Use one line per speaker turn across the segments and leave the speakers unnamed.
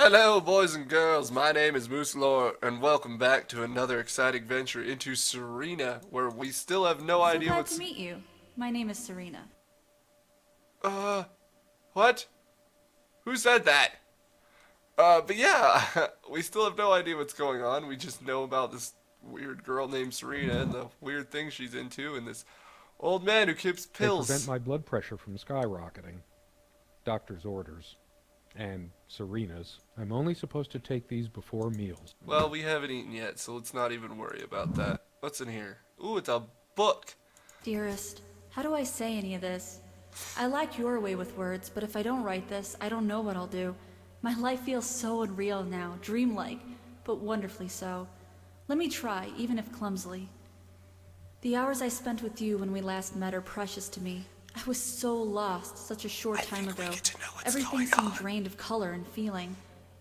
Hello, boys and girls. My name is Mooselore, and welcome back to another exciting venture into Serena, where we still have no
So
idea
glad to
what's.
meet you. My name is Serena.
Uh, what? Who said that? But yeah, we still have no idea what's going on. We just know about this weird girl named Serena and the weird things she's into, and this old man who keeps
They prevent
pills.
my blood pressure from skyrocketing. Doctor's orders. And Serena's. I'm only supposed to take these before meals.
Well, we haven't eaten yet, so let's not even worry about that. What's in here? Ooh, it's a book.
Dearest, how do I say any of this? I like your way with words, but if I don't write this, I don't know what I'll do. My life feels so unreal now, dreamlike, but wonderfully so. Let me try, even if clumsily. The hours I spent with you when we last met are precious to me. I was so lost such a short time ago. Everything seemed drained of color and feeling.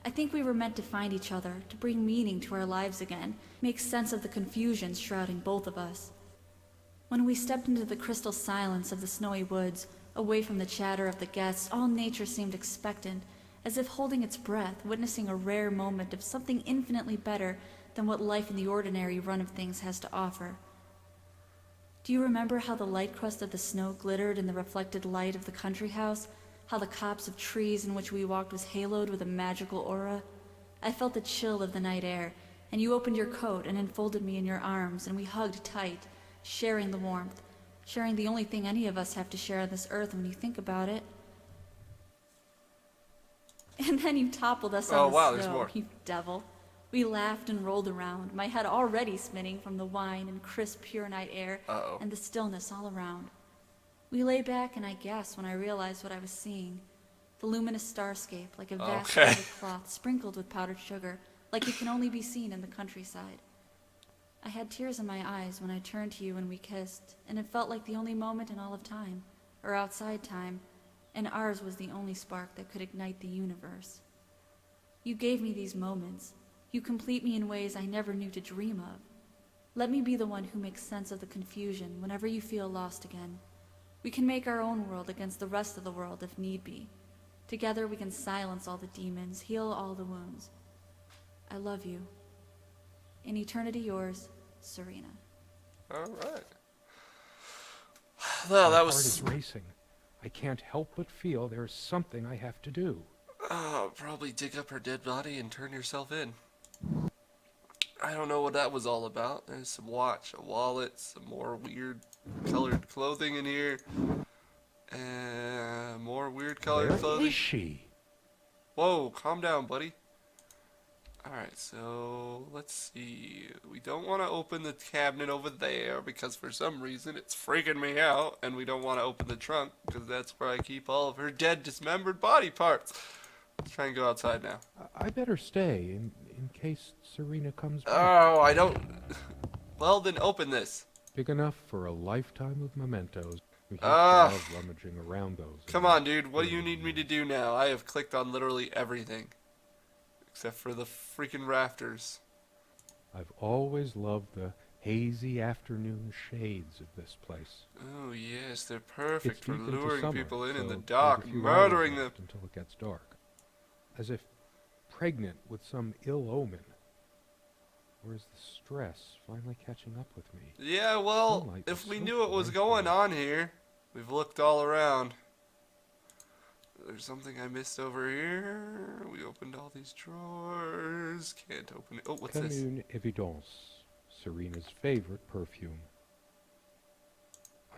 I think we were meant to find each other, to bring meaning to our lives again, make sense of the confusion shrouding both of us. When we stepped into the crystal silence of the snowy woods, away from the chatter of the guests, all nature seemed expectant, as if holding its breath, witnessing a rare moment of something infinitely better than what life in the ordinary run of things has to offer. Do you remember how the light crust of the snow glittered in the reflected light of the country house? How the copse of trees in which we walked was haloed with a magical aura? I felt the chill of the night air, and you opened your coat and enfolded me in your arms, and we hugged tight, sharing the warmth, sharing the only thing any of us have to share on this earth when you think about it. And then you toppled us
Oh,
on the
wow, there's
snow,
more.
you devil. We laughed and rolled around, my head already spinning from the wine and crisp, pure night air
Uh-oh.
and the stillness all around. We lay back, and I gasped when I realized what I was seeing. The luminous starscape, like a vast
Okay.
velvet cloth sprinkled with powdered sugar, like it can only be seen in the countryside. I had tears in my eyes when I turned to you and we kissed, and it felt like the only moment in all of time, or outside time, and ours was the only spark that could ignite the universe. You gave me these moments. You complete me in ways I never knew to dream of. Let me be the one who makes sense of the confusion whenever you feel lost again. We can make our own world against the rest of the world if need be. Together we can silence all the demons, heal all the wounds. I love you. In eternity yours, Serena.
All right. Well,
My
that
heart is
was.
racing. I can't help but feel there's something I have to do.
Oh, probably dig up her dead body and turn yourself in. I don't know what that was all about. There's some watch, a wallet, some more weird colored clothing in here. And more weird colored
Where
clothing.
is she?
Whoa, calm down, buddy. Alright, so let's see. We don't want to open the cabinet over there because for some reason it's freaking me out. And we don't want to open the trunk because that's where I keep all of her dead, dismembered body parts. Let's try and go outside now.
I better stay in case Serena comes back.
Oh, I don't. Well, then open this.
Big enough for a lifetime of mementos. We used to
Ah,
love rummaging around those.
come on, dude. What do you need me to do now? I have clicked on literally everything. Except for the freaking rafters.
I've always loved the hazy afternoon shades of this place.
Oh, yes, they're perfect
It's
for
deep into
luring
summer,
people in
so
the
there's
dark,
a few
murdering
hours
them.
left until it gets dark. As if pregnant with some ill omen. Or is the stress finally catching up with me?
Yeah, well,
Sunlight
if
was
we
so
knew what was
bright
going
there.
on here, we've looked all around. There's something I missed over here. We opened all these drawers. Can't open it. Oh, what's
Comme
this?
une évidence. Serena's favorite perfume.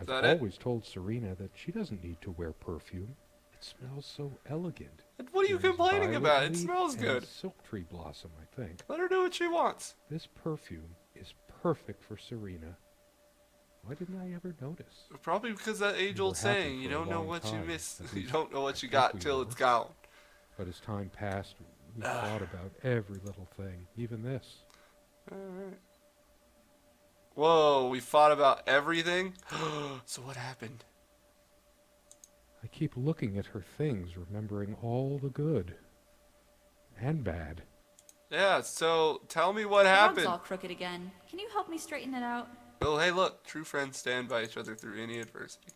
Is
I've
that it?
always told Serena that she doesn't need to wear perfume. It smells so elegant.
And what are you
There's
complaining
violet
about? It
leaf
smells
and
good.
silk tree blossom, I think.
Let her do what she wants.
This perfume is perfect for Serena. Why didn't I ever notice?
Probably because that age-old
We were happy
saying, you
for a
don't know
long
what you
time.
miss.
At
You
least,
don't know what you
I think
got
we
till
were.
it's gone.
But as time passed, we thought about every little thing, even this.
Alright. Whoa, we fought about everything? So what happened?
I keep looking at her things, remembering all the good and bad.
Yeah, so tell me what
The rug's
happened.
all crooked again. Can you help me straighten it out?
Oh, hey, look. True friends stand by each other through any adversity.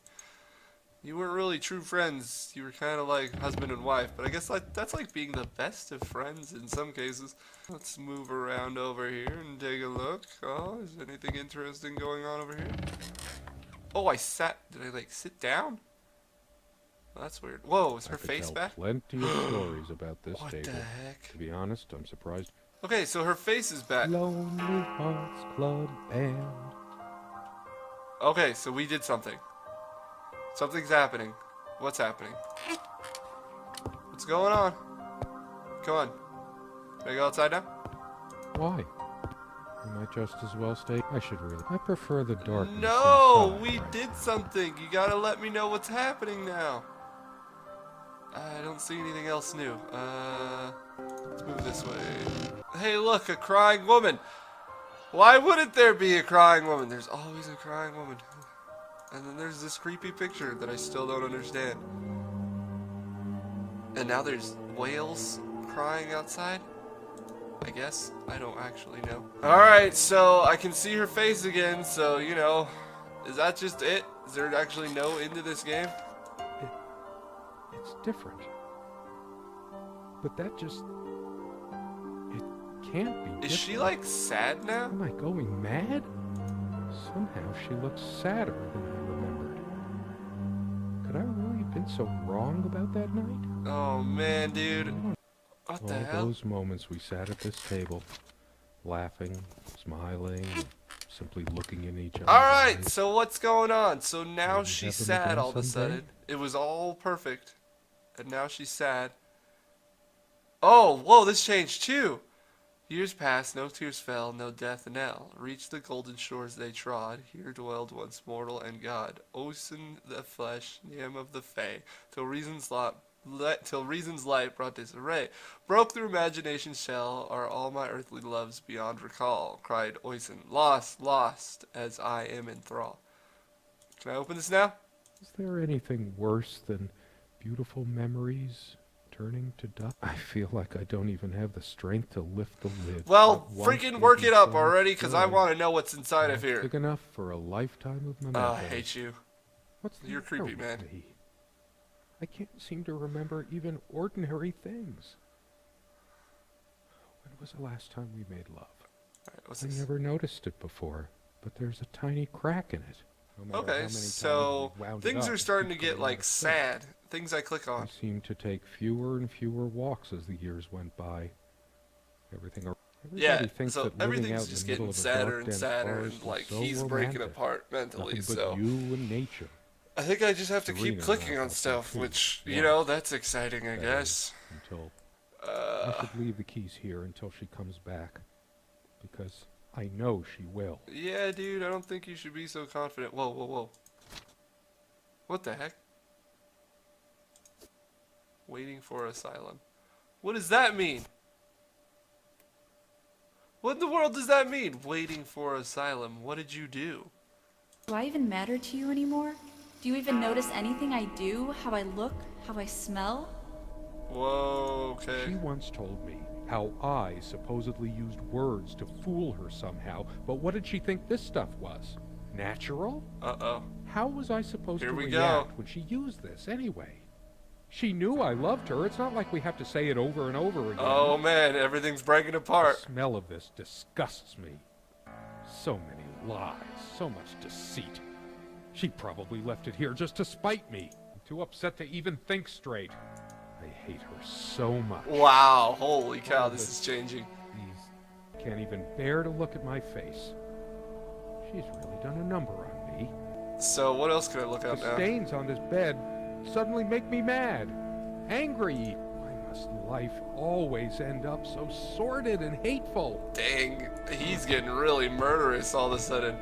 You weren't really true friends. You were kind of like husband and wife, but I guess that's like being the best of friends in some cases. Let's move around over here and take a look. Oh, is anything interesting going on over here? Oh, did I like sit down? Well, that's weird. Whoa, is
I
her
could
face
tell
back?
plenty of stories about this
What
table.
the heck?
To be honest, I'm surprised.
Okay, so her face is back.
Lonely Hearts Club Band.
Okay, so we did something. Something's happening. What's happening? What's going on? Come on. Can I go outside now?
Why? You might just as well stay. I should really. I prefer the darkness.
No,
inside.
we did something. You gotta let me know what's happening now. I don't see anything else new. Let's move this way. Hey, look, a crying woman. Why wouldn't there be a crying woman? There's always a crying woman. And then there's this creepy picture that I still don't understand. And now there's whales crying outside? I guess. I don't actually know. Alright, so I can see her face again, so, you know, is that just it? Is there actually no end to this game?
It's different. But that just. It can't be.
Is
different.
she, like, sad now?
Am I going mad? Somehow she looks sadder than I remembered. Could I really have been so wrong about that night?
Oh, man, dude. What the
All
hell?
those moments we sat at this table, laughing, smiling, simply looking in each other's
Alright,
eyes.
so what's going on? So now
Will we
she's
have them
sad
again
all of a
someday?
sudden. It was all perfect. And now she's sad. Oh, whoa, this changed too. Years passed, no tears fell, no death knell. Reached the golden shores they trod. Here dwelled once mortal and God. Ocean the flesh, Niam of the Fae, till reason's light brought disarray. Broke through imagination's shell are all my earthly loves beyond recall. Cried Oisin, lost, lost, as I am in thrall. Can I open this now?
Is there anything worse than beautiful memories turning to dust? I feel like I don't even have the strength to lift the lid.
Well,
What once
freaking
gave
work
me
it up
so
already,
much
because I
joy,
want to know what's inside of
not
here.
Big enough for a lifetime of
Oh,
mementos.
I hate you.
What's the
You're
matter
creepy,
with
man.
me? I can't seem to remember even ordinary things. When was the last time we made love?
Alright, what's
I
this?
never noticed it before, but there's a tiny crack in it. No matter how
Okay,
many times
so
we've wound it
things
up,
are
it
starting to
keeps
get
coming
like
out of sight.
sad. Things I click
I
on.
seemed to take fewer and fewer walks as the years went by. Everybody
Yeah,
thinks
so
that living
everything's
out in
just
the middle
getting
of a
sadder
dark,
and
dense
sadder,
forest
and
is
like
so
he's breaking
romantic.
apart mentally.
Nothing but
So
you and nature.
I think I just have to keep
Serena
clicking
knows
on
how
stuff,
to
which
treat
you know
once.
that's exciting, I
That
guess.
is, until I
Uh,
should leave the keys here until she comes back, because I know she will.
yeah, dude, I don't think you should be so confident. Whoa, whoa, whoa! What the heck? Waiting for asylum. What does that mean? What in the world does that mean? Waiting for asylum. What did you do?
Do I even matter to you anymore? Do you even notice anything I do? How I look? How I smell?
Whoa,
She
okay.
once told me how I supposedly used words to fool her somehow, but what did she think this stuff was? Natural?
Uh-oh.
How was I supposed
Here
to
we
react
go.
when she used this anyway? She knew I loved her. It's not like we have to say it over and over again.
Oh man, everything's breaking
The
apart.
smell of this disgusts me. So many lies, so much deceit. She probably left it here just to spite me. I'm too upset to even think straight. I hate her so much.
Wow, holy cow,
All
this
this-
is changing.
These can't even bear to look at my face. She's really done a number on me.
So what else can I look
The
at now?
stains on this bed suddenly make me mad, angry. Why must life always end up so sordid and hateful?
Dang, he's getting really murderous all of a sudden.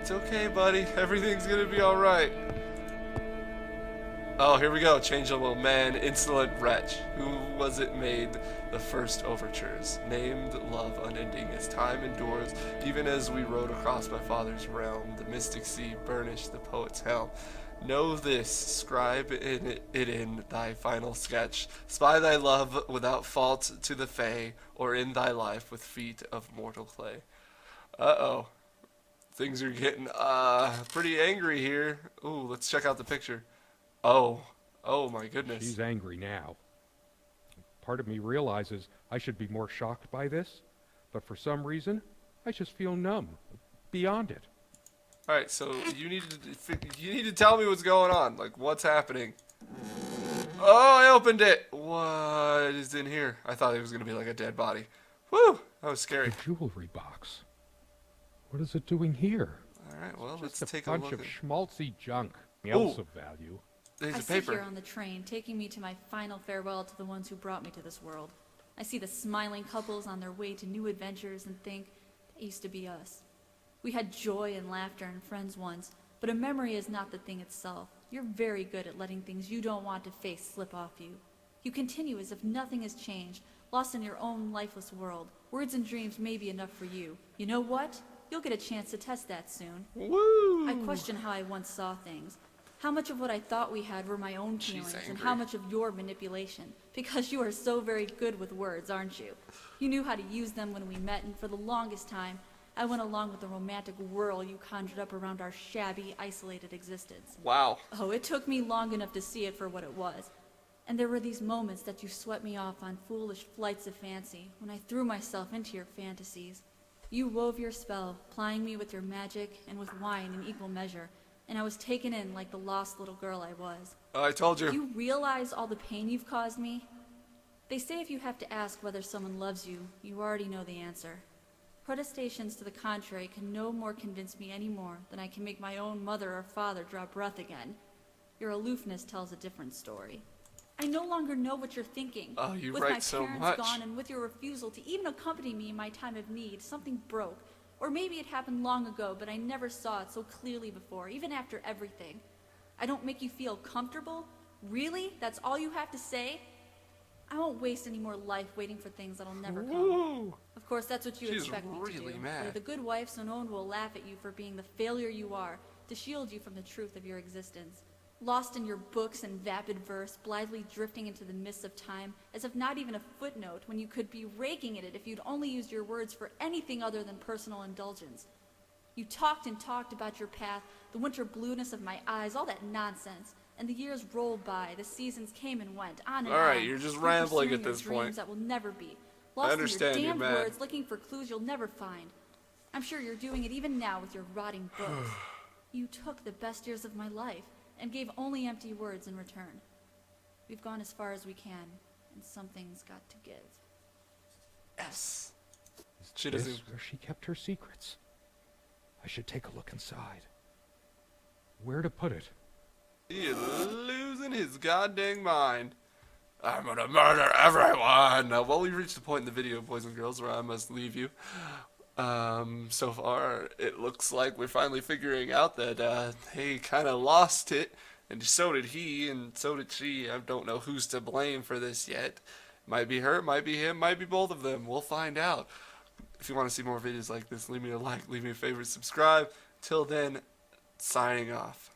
It's okay, buddy. Everything's gonna be alright. Oh, here we go. Changeable man, insolent wretch. Who was it made the first overtures? Named love unending as time endures, even as we rode across my father's realm. The mystic sea burnished the poet's helm. Know this, scribe it in thy final sketch. Spy thy love without fault to the fey, or in thy life with feet of mortal clay. Uh-oh. Things are getting pretty angry here. Ooh, let's check out the picture. Oh. Oh my goodness.
She's angry now. Part of me realizes I should be more shocked by this, but for some reason, I just feel numb, beyond it.
Alright, so you need to tell me what's going on. Like, what's happening? Oh, I opened it! What is in here? I thought it was gonna be like a dead body. Whew! That was scary.
The jewelry box. What is it doing here?
Alright, well, let's
Just a
take a
bunch
look.
of schmaltzy junk. Else of value.
There's
I
a
sit here
paper.
on the train, taking me to my final farewell to the ones who brought me to this world. I see the smiling couples on their way to new adventures and think, that used to be us. We had joy and laughter and friends once, but a memory is not the thing itself. You're very good at letting things you don't want to face slip off you. You continue as if nothing has changed, lost in your own lifeless world. Words and dreams may be enough for you. You know what? You'll get a chance to test that soon.
Woo!
I question how I once saw things. How much of what I thought we had were my own
She's
feelings, and
angry.
how much of your manipulation. Because you are so very good with words, aren't you? You knew how to use them when we met, and for the longest time, I went along with the romantic whirl you conjured up around our shabby, isolated existence.
Wow.
Oh, it took me long enough to see it for what it was. And there were these moments that you swept me off on foolish flights of fancy, when I threw myself into your fantasies. You wove your spell, plying me with your magic and with wine in equal measure, and I was taken in like the lost little girl I was.
I told
Do
you.
you realize all the pain you've caused me? They say if you have to ask whether someone loves you, you already know the answer. Protestations to the contrary can no more convince me any more than I can make my own mother or father draw breath again. Your aloofness tells a different story. I no longer know what you're thinking.
Oh, you
with
write
my
so
parents
much.
gone and with your refusal to even accompany me in my time of need, something broke. Or maybe it happened long ago, but I never saw it so clearly before, even after everything. I don't make you feel comfortable? Really? That's all you have to say? I won't waste any more life waiting for things that'll never come.
Woo!
Of course, that's what you
She's
expect me to
really
do.
mad.
You're the good wife, so no one will laugh at you for being the failure you are, to shield you from the truth of your existence. Lost in your books and vapid verse, blithely drifting into the mists of time, as if not even a footnote, when you could be raking at it if you'd only used your words for anything other than personal indulgence. You talked and talked about your path, the winter blueness of my eyes, all that nonsense. And the years rolled by, the seasons came and went, on and on.
Alright, you're just rambling
pursuing
at
your
this
dreams
point.
that will never be. Lost
understand
in
you're
your damned
mad.
words, looking for clues you'll never find. I'm sure you're doing it even now with your rotting books. You took the best years of my life and gave only empty words in return. We've gone as far as we can, and something's got to give.
Yes. She
This
doesn't.
where she kept her secrets. I should take a look inside. Where to put it?
He is losing his goddamn mind. I'm gonna murder everyone. Well, we've reached the point in the video, boys and girls, where I must leave you. So far, it looks like we're finally figuring out that they kind of lost it, and so did he, and so did she. I don't know who's to blame for this yet. Might be her, might be him, might be both of them. We'll find out. If you want to see more videos like this, leave me a like, leave me a favorite, subscribe. Till then, signing off.